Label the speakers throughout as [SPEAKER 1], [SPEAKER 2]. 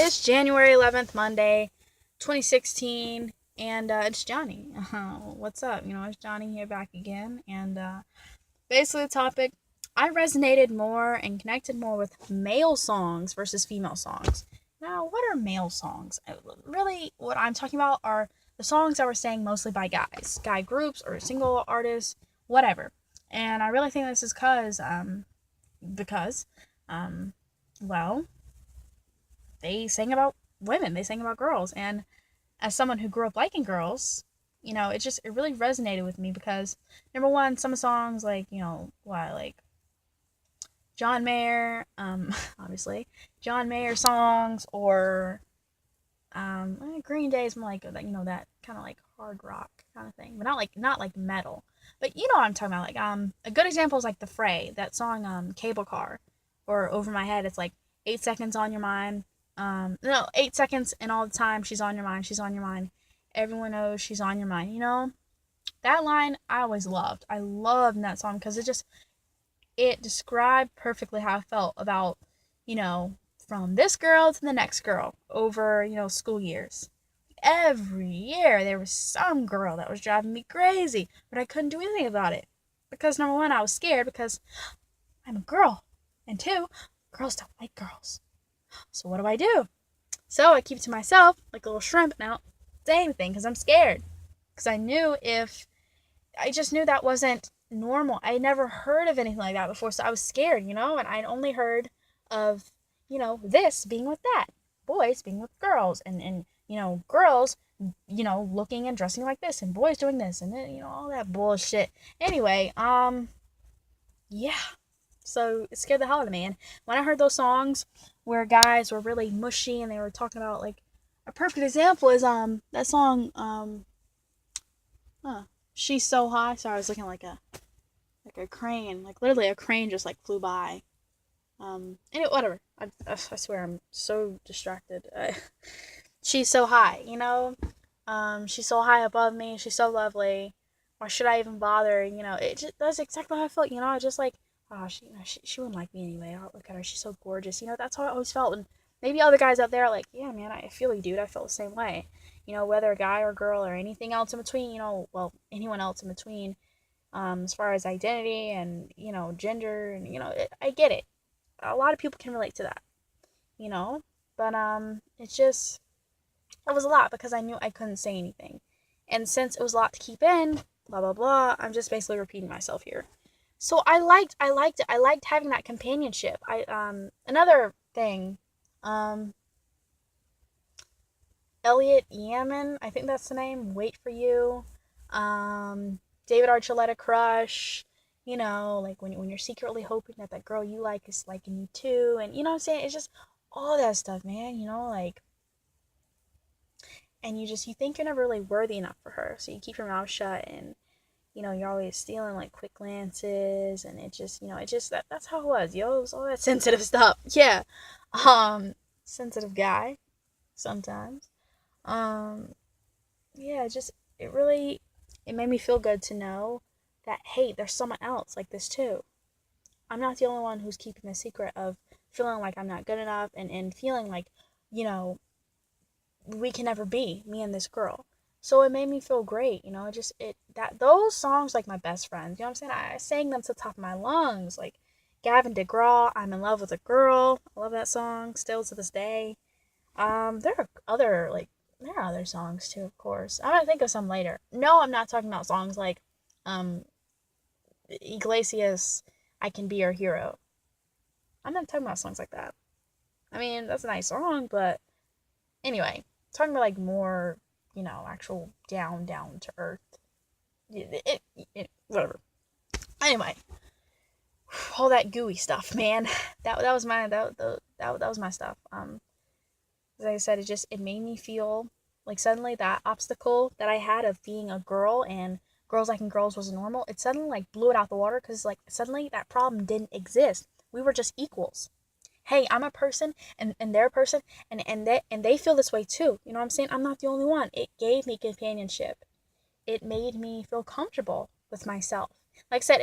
[SPEAKER 1] It's January 11th, Monday, 2016, and it's Johnny. What's up? It's Johnny here back again, and basically the topic, I resonated more and connected more with male songs versus female songs. Now, what are male songs? Really, what I'm talking about are the songs that were sang mostly by guys, guy groups or single artists, whatever. And I really think this is because, um, well, they sang about women, they sang about girls, and as someone who grew up liking girls, it really resonated with me because number one, some songs like John Mayer, obviously John Mayer songs, or Green Day is more like that kind of like hard rock kind of thing, but not like metal. But you know what I'm talking about. Like a good example is like the Fray, that song Cable Car, or Over My Head. It's like 8 seconds on your mind. No, 8 seconds and all the time she's on your mind. She's on your mind. Everyone knows she's on your mind. That line I always loved. I loved that song because it described perfectly how I felt about, from this girl to the next girl over, school years. Every year there was some girl that was driving me crazy, but I couldn't do anything about it. Because number one, I was scared because I'm a girl. And two, girls don't like girls. So what do? So I keep it to myself like a little shrimp and I don't say anything because I'm scared. Because I just knew that wasn't normal. I never heard of anything like that before, so I was scared, and I'd only heard of, this being with that, boys being with girls, and girls, looking and dressing like this, and boys doing this, and then, all that bullshit. Anyway, yeah. So it scared the hell out of me. And when I heard those songs where guys were really mushy and they were talking about like a perfect example is that song She's So High. Sorry, I was looking like a crane, like literally a crane just like flew by. Anyway, whatever. I swear I'm so distracted. She's so high, she's so high above me. She's so lovely. Why should I even bother? It just that's exactly how I felt. I just like, oh, she wouldn't like me anyway. Oh, look at her. She's so gorgeous. That's how I always felt. And maybe other guys out there are like, yeah, man, I feel you, dude. I felt the same way. Whether a guy or girl or anything else in between. Well, anyone else in between. As far as identity and gender and I get it. A lot of people can relate to that. But it was a lot because I knew I couldn't say anything. And since it was a lot to keep in, blah blah blah, I'm just basically repeating myself here. So I liked it. I liked having that companionship. Another thing, um Elliot Yamin, I think that's the name, Wait For You. David Archuleta Crush, like when you're secretly hoping that that girl you like is liking you too, and you know what I'm saying? It's just all that stuff, man, like, and you think you're never really worthy enough for her, so you keep your mouth shut, and you're always stealing like quick glances, and that's how it was, yo. It was all that sensitive stuff. Yeah. Sensitive guy sometimes. Um yeah, it really it made me feel good to know that hey, there's someone else like this too. I'm not the only one who's keeping the secret of feeling like I'm not good enough, and feeling like, you know, we can never be me and this girl. So it made me feel great, it just it that those songs like my best friends, what I'm saying? I sang them to the top of my lungs. Like Gavin DeGraw, I'm in love with a girl. I love that song still to this day. There are other songs too, of course. I'm gonna think of some later. No, I'm not talking about songs like um Iglesias, I Can Be Your Hero. I'm not talking about songs like that. I mean, that's a nice song, but anyway, talking about like more, actual down to earth. Whatever. Anyway, all that gooey stuff, man. That was that was my stuff. As I said, it made me feel like suddenly that obstacle that I had of being a girl and girls liking girls was normal. It suddenly like blew it out the water because like suddenly that problem didn't exist. We were just equals. Hey, I'm a person, and they're a person, and they feel this way too. You know what I'm saying? I'm not the only one. It gave me companionship. It made me feel comfortable with myself. Like I said,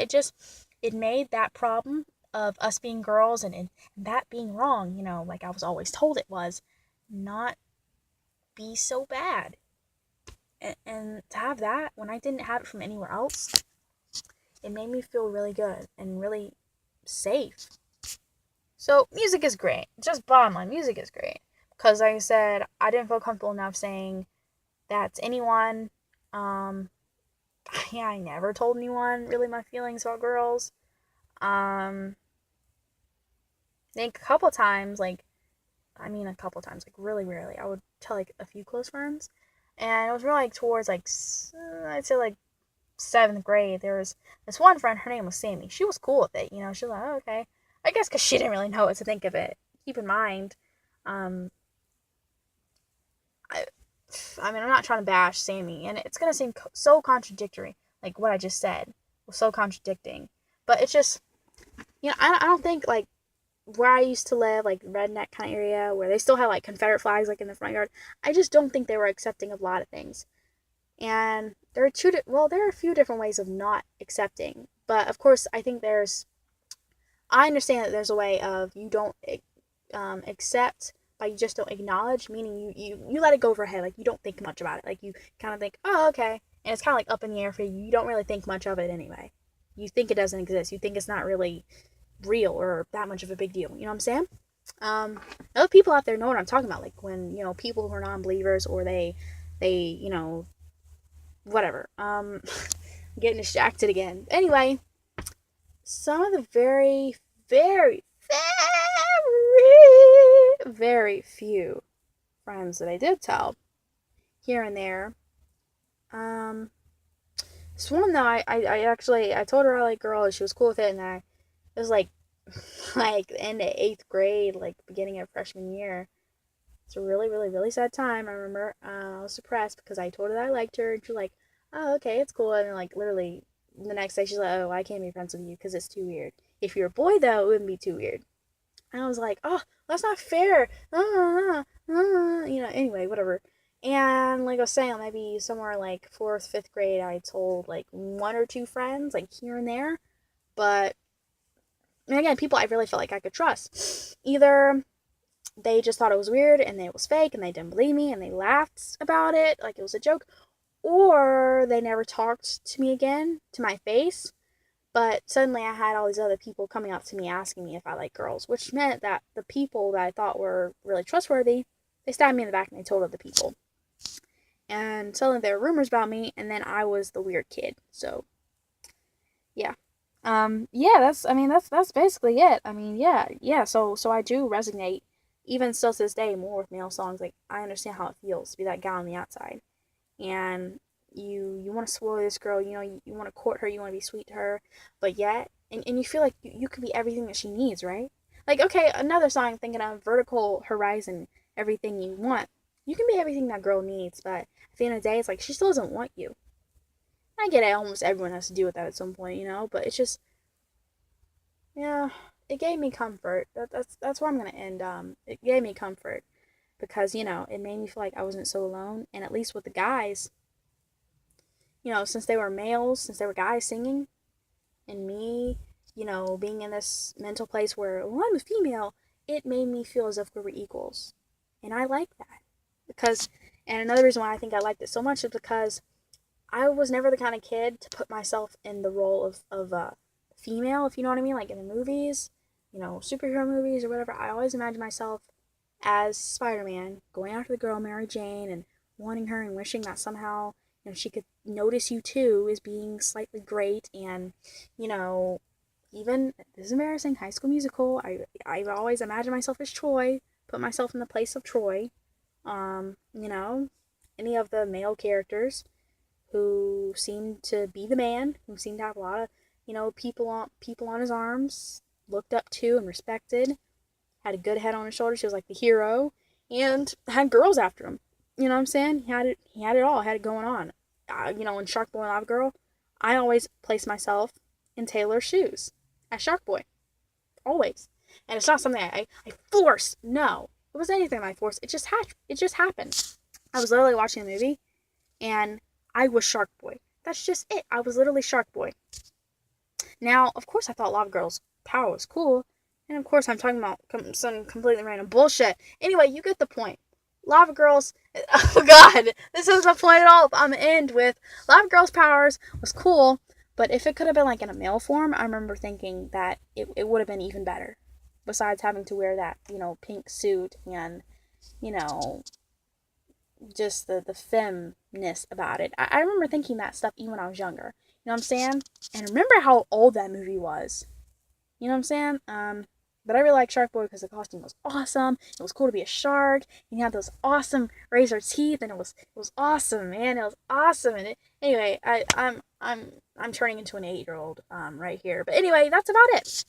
[SPEAKER 1] it made that problem of us being girls and that being wrong, like I was always told it was, not be so bad. And to have that when I didn't have it from anywhere else, it made me feel really good and really safe. So music is great. Just bottom line, music is great. Because like I said, I didn't feel comfortable enough saying that to anyone. Um, yeah, I never told anyone really my feelings about girls. I think a couple times, a couple times, like really rarely, I would tell like a few close friends. And it was really like towards like, I'd say like seventh grade. There was this one friend, her name was Sammy. She was cool with it, you know. She was like, oh, okay. I guess because she didn't really know what to think of it. Keep in mind, um, I, I'm not trying to bash Sammy, and it's gonna seem so contradictory, like what I just said was so contradicting. But it's just, I don't think like where I used to live, like redneck kind of area, where they still have like Confederate flags like in the front yard. I just don't think they were accepting of a lot of things. And there are a few different ways of not accepting, but of course I think I understand that there's a way of you don't accept, but you just don't acknowledge, meaning you let it go over your head, like you don't think much about it, like you kind of think, oh, okay, and it's kind of like up in the air for you. You don't really think much of it anyway. You think it doesn't exist. You think it's not really real or that much of a big deal. You know what I'm saying? Um, Other people out there know what I'm talking about. Like when people who are non-believers, or they whatever. Getting distracted again. Anyway, some of the very, very, very few friends that I did tell here and there. Um, this one though, I actually I told her I like girls. She was cool with it, and it was like like the end of eighth grade, like beginning of freshman year. It's a really, really, really sad time. I remember I was depressed because I told her that I liked her, and she's like, "Oh, okay, it's cool." And then, like literally the next day, she's like, "Oh, I can't be friends with you because it's too weird. If you're a boy, though, it wouldn't be too weird." And I was like, "Oh, that's not fair." Anyway, whatever. And like I was saying, maybe somewhere like fourth, fifth grade, I told like one or two friends, like here and there. But and again, people I really felt like I could trust. Either they just thought it was weird and it was fake and they didn't believe me and they laughed about it like it was a joke, or they never talked to me again to my face. But suddenly I had all these other people coming up to me asking me if I like girls, which meant that the people that I thought were really trustworthy, they stabbed me in the back and they told other people. And suddenly there were rumors about me, and then I was the weird kid. So yeah. Yeah, that's basically it. I mean, yeah. So I do resonate, even still to this day, more with male songs. Like I understand how it feels to be that guy on the outside, and you want to spoil this girl. You want to court her. You want to be sweet to her, but yet, and you feel like you could be everything that she needs, right? Like okay, another song I'm thinking of, Vertical Horizon, Everything You Want. You can be everything that girl needs, but at the end of the day, it's like she still doesn't want you. I get it. Almost everyone has to deal with that at some point, but it's just, yeah, it gave me comfort. That's where I'm gonna end. It gave me comfort because it made me feel like I wasn't so alone. And at least with the guys, since they were males, since they were guys singing, and me, being in this mental place where well, I'm a female, it made me feel as if we were equals, and I like that because. And another reason why I think I liked it so much is because I was never the kind of kid to put myself in the role of female, if you know what I mean, like in the movies, superhero movies or whatever. I always imagined myself as Spider-Man going after the girl Mary Jane and wanting her and wishing that somehow she could notice you too as being slightly great. And you know even this is embarrassing, High School Musical, I've always imagined myself as Troy, put myself in the place of Troy. um you know any of the male characters who seemed to be the man, who seemed to have a lot of, people on his arms, looked up to and respected, had a good head on his shoulders. He was like the hero, and had girls after him. You know what I'm saying? He had it all. Had it going on. In Shark Boy and Lava Girl, I always place myself in Taylor's shoes as Shark Boy, always. And it's not something I forced. No, it wasn't anything I forced. It just happened. I was literally watching a movie, and I was Shark Boy. That's just it. I was literally Shark Boy. Now, of course, I thought Lava Girl's power was cool, and of course, I'm talking about some completely random bullshit. Anyway, you get the point. Lava Girls. Oh God, this isn't the point at all. I'm gonna end with Lava Girls' powers was cool, but if it could have been like in a male form, I remember thinking that it would have been even better. Besides having to wear that, pink suit and, you know, just the femness about it. I remember thinking that stuff even when I was younger. You know what I'm saying? And remember how old that movie was. You know what I'm saying? But I really like Shark Boy because the costume was awesome. It was cool to be a shark. And he had those awesome razor teeth, and it was awesome, man. It was awesome. And anyway, I'm turning into an 8-year-old right here. But anyway, that's about it.